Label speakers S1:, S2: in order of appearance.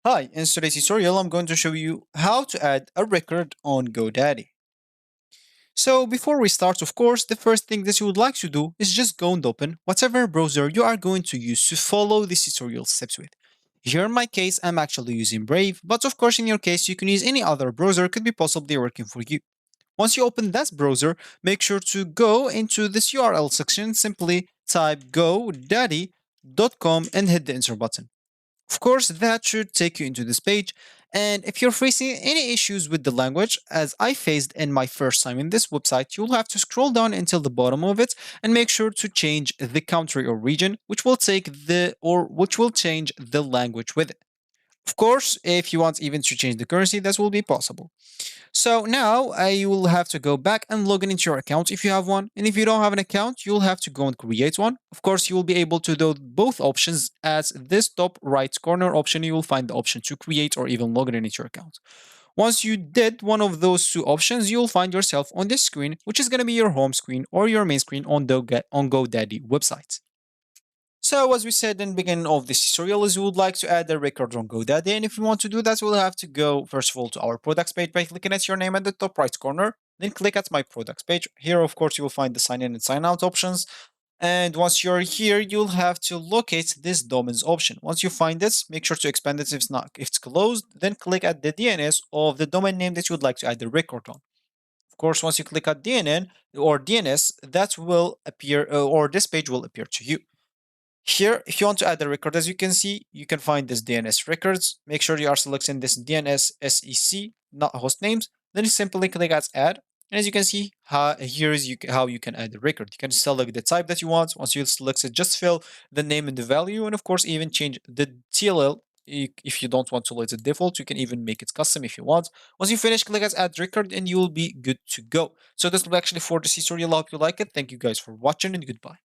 S1: Hi, in today's tutorial, I'm going to show you how to add a record on GoDaddy. So before we start, of course, the first thing that you would like to do is just go and open whatever browser you are going to use to follow this tutorial steps with. Here in my case, I'm actually using Brave, but of course in your case, you can use any other browser could be possibly working for you. Once you open that browser, make sure to go into this URL section, simply type godaddy.com and hit the enter button. Of course, that should take you into this page. And if you're facing any issues with the language, as I faced in my first time in this website, you'll have to scroll down until the bottom of it and make sure to change the country or region, which will change the language with it. Of course, if you want even to change the currency, that will be possible. So now you will have to go back and log in into your account if you have one. And if you don't have an account, you'll have to go and create one. Of course, you will be able to do both options. At this top right corner option, you will find the option to create or even log in into your account. Once you did one of those two options, you'll find yourself on this screen, which is going to be your home screen or your main screen on the GoDaddy website. So as we said in the beginning of this tutorial is we would like to add a record on GoDaddy, and if we want to do that, we'll have to go first of all to our products page by clicking at your name at the top right corner, then click at my products page. Here, of course, you will find the sign in and sign out options. And once you're here, you'll have to locate this domains option. Once you find this, make sure to expand it if it's closed, then click at the DNS of the domain name that you would like to add the record on. Of course, once you click at DNN or DNS, that will appear or this page will appear to you. Here, if you want to add a record, as you can see, you can find this DNS records. Make sure you are selecting this DNS SEC, not host names. Then you simply click as add. And as you can see, here is how you can add the record. You can select the type that you want. Once you select it, just fill the name and the value. And of course, even change the TLL. If you don't want to let it default, you can even make it custom if you want. Once you finish, click as add record and you will be good to go. So this will be actually for this tutorial. I hope you like it. Thank you guys for watching and goodbye.